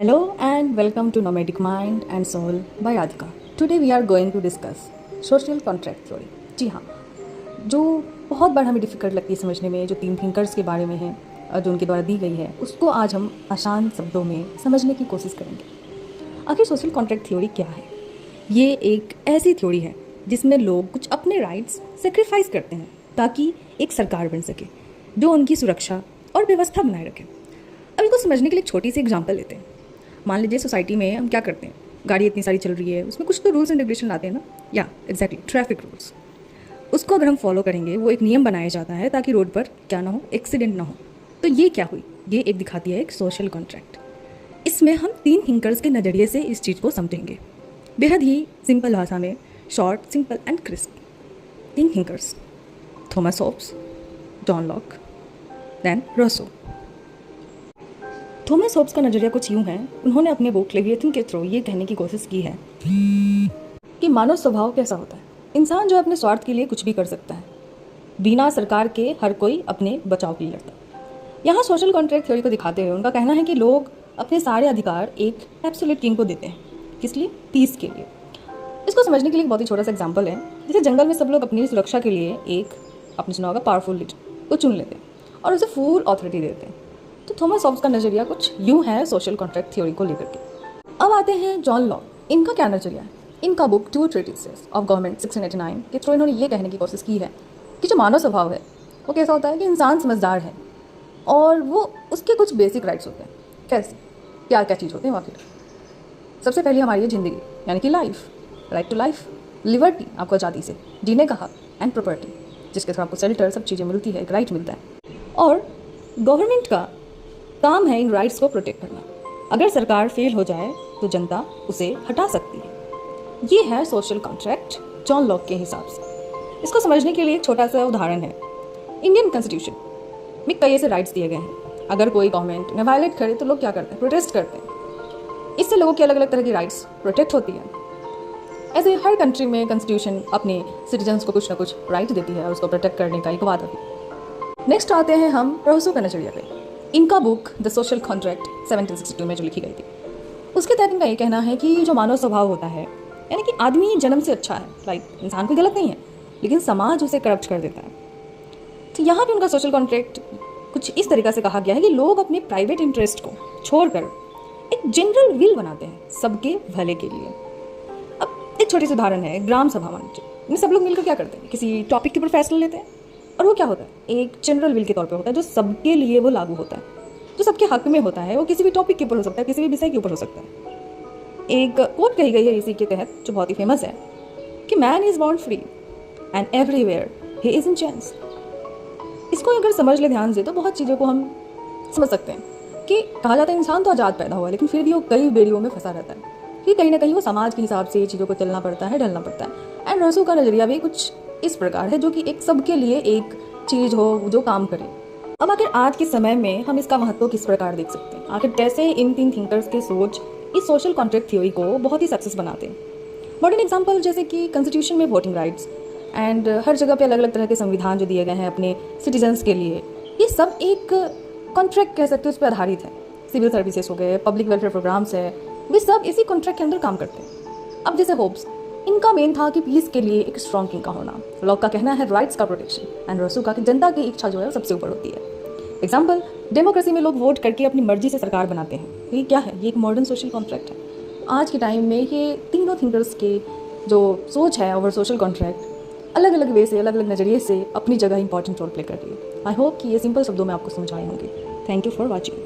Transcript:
Hello and welcome to Nomadic Mind and Soul by Radhika. Today we are going to discuss social contract theory. जी हाँ, जो बहुत बार हमें difficult लगती है समझने में, जो तीन थिंकर्स के बारे में है और जो उनके द्वारा दी गई है, उसको आज हम आसान शब्दों में समझने की कोशिश करेंगे। आखिर सोशल कॉन्ट्रैक्ट थ्योरी क्या है? ये एक ऐसी थ्योरी है जिसमें लोग कुछ अपने राइट्स सेक्रीफाइस करते हैं ताकि एक सरकार बन सके जो उनकी सुरक्षा और व्यवस्था बनाए रखे। अब इसको समझने के लिए एक छोटी सी एग्जांपल लेते हैं। मान लीजिए सोसाइटी में हम क्या करते हैं, गाड़ी इतनी सारी चल रही है, उसमें कुछ तो रूल्स एंड रेगुलेशन लाते हैं ना, या एग्जैक्टली ट्रैफिक रूल्स। उसको अगर हम फॉलो करेंगे, वो एक नियम बनाया जाता है ताकि रोड पर क्या ना हो, एक्सीडेंट ना हो। तो ये क्या हुई, ये एक दिखाती है एक सोशल कॉन्ट्रैक्ट। इसमें हम तीन थिंकर्स के नज़रिए से इस चीज़ को समझेंगे, बेहद ही सिंपल भाषा में, शॉर्ट, सिंपल एंड क्रिस्प। तीन thinkers, Thomas Hobbes, John Locke, then Rousseau. Thomas Hobbes का नज़रिया कुछ यूँ है, उन्होंने अपने बुक लेविएथन के थ्रू ये कहने की कोशिश की है कि मानव स्वभाव कैसा होता है। इंसान जो अपने स्वार्थ के लिए कुछ भी कर सकता है, बिना सरकार के हर कोई अपने बचाव के लिए लड़ता है। यहाँ सोशल कॉन्ट्रैक्ट थ्योरी को दिखाते हुए उनका कहना है कि लोग अपने सारे अधिकार एक एब्सोल्यूट किंग को देते हैं। किस लिए? पीस के लिए। इसको समझने के लिए एक बहुत ही छोटा सा एग्जाम्पल है। जैसे जंगल में सब लोग अपनी सुरक्षा के लिए एक, आपने सुना होगा, पावरफुल लीडर को चुन लेते हैं और उसे फुल ऑथोरिटी देते हैं। तो थॉमस होब्स का नज़रिया कुछ यूँ है सोशल कॉन्ट्रैक्ट थ्योरी को लेकर के। अब आते हैं जॉन लॉक। इनका क्या नज़रिया है? इनका बुक टू ट्रीटिसेस ऑफ गवर्नमेंट 1689 के थ्रू इन्होंने ये कहने की कोशिश की है कि जो मानव स्वभाव है वो कैसा होता है कि इंसान समझदार है और वो उसके कुछ बेसिक राइट्स होते हैं। कैसे, क्या क्या चीज़ होते हैं आखिर? सबसे पहले हमारी ज़िंदगी यानी कि life, right to life, liberty, आपको आज़ादी से जीने का हक, एंड प्रॉपर्टी जिसके थ्रू आपको शेल्टर, सब चीज़ें मिलती है, एक राइट मिलता है। और गवर्नमेंट का काम है इन राइट्स को प्रोटेक्ट करना। अगर सरकार फेल हो जाए तो जनता उसे हटा सकती है। ये है सोशल कॉन्ट्रैक्ट जॉन लॉक के हिसाब से। इसको समझने के लिए एक छोटा सा उदाहरण है। इंडियन कॉन्स्टिट्यूशन में कई ऐसे राइट्स दिए गए हैं। अगर कोई गवर्नमेंट ने वायलेट करे तो लोग क्या करते हैं? प्रोटेस्ट करते हैं। इससे लोगों की अलग अलग तरह की राइट्स प्रोटेक्ट होती है। ऐसे हर कंट्री में कॉन्स्टिट्यूशन अपने सिटीजन्स को कुछ ना कुछ राइट देती है और उसको प्रोटेक्ट करने का एक वादा भी। नेक्स्ट आते हैं हम रूसो का नजरिया पे। इनका बुक द सोशल कॉन्ट्रैक्ट 1762 में जो लिखी गई थी, उसके तहत इनका ये कहना है कि जो मानव स्वभाव होता है, यानी कि आदमी जन्म से अच्छा है, लाइक इंसान कोई गलत नहीं है, लेकिन समाज उसे करप्ट कर देता है। तो यहाँ पे उनका सोशल कॉन्ट्रैक्ट कुछ इस तरीक़ा से कहा गया है कि लोग अपने प्राइवेट इंटरेस्ट को छोड़कर एक जनरल विल बनाते हैं सबके भले के लिए। अब एक छोटी सी उदाहरण है, ग्राम सभा मान लीजिए, सब लोग मिलकर क्या करते हैं, किसी टॉपिक के ऊपर फैसला लेते हैं और वो क्या होता है, एक जनरल विल के तौर पे होता है जो सबके लिए वो लागू होता है, जो सबके हक में होता है। वो किसी भी टॉपिक के ऊपर हो सकता है, किसी भी विषय के ऊपर हो सकता है। एक कोट कही गई है इसी के तहत जो बहुत ही फेमस है कि man is born free and everywhere he is in change. इसको अगर समझ ले ध्यान से तो बहुत चीज़ों को हम समझ सकते हैं कि कहा जाता है इंसान तो आज़ाद पैदा हुआ, लेकिन फिर भी वो कई बेड़ियों में फंसा रहता है कि कहीं ना कहीं वो समाज के हिसाब से चीज़ों को चलना पड़ता है, ढलना पड़ता है। एंड रूसो का नज़रिया भी कुछ इस प्रकार है, जो कि एक सबके लिए एक चीज़ हो जो काम करे। अब आखिर आज के समय में हम इसका महत्व किस प्रकार देख सकते हैं, आखिर कैसे इन तीन थिंकर्स के सोच इस सोशल कॉन्ट्रैक्ट थ्योरी को बहुत ही सक्सेस बनाते हैं। मॉडर्न एग्जांपल जैसे कि कॉन्स्टिट्यूशन में वोटिंग राइट्स एंड हर जगह पे अलग अलग तरह के संविधान जो दिए गए हैं अपने सिटीजन्स के लिए, ये सब एक कॉन्ट्रैक्ट कह सकते हैं, उस पर आधारित है। सिविल सर्विसेज हो गए, पब्लिक वेलफेयर प्रोग्राम्स है, वे सब इसी कॉन्ट्रैक्ट के अंदर काम करते हैं। अब जैसे होब्स, इनका मेन था कि पीस के लिए एक स्ट्रॉन्ग किंग का होना। लॉक का कहना है राइट्स का प्रोटेक्शन, एंड रूसो का कि जनता की इच्छा जो है सबसे ऊपर होती है। एग्जाम्पल, डेमोक्रेसी में लोग वोट करके अपनी मर्जी से सरकार बनाते हैं। ये क्या है? ये एक मॉडर्न सोशल कॉन्ट्रैक्ट है। आज के टाइम में ये तीनों थिंकर्स के जो सोच है ओवर सोशल कॉन्ट्रैक्ट अलग अलग वे से, अलग अलग नज़रिए से अपनी जगह इंपॉर्टेंट रोल प्ले कर रही है। आई होप कि ये सिंपल शब्दों में आपको समझ आए होंगे। Thank you for watching.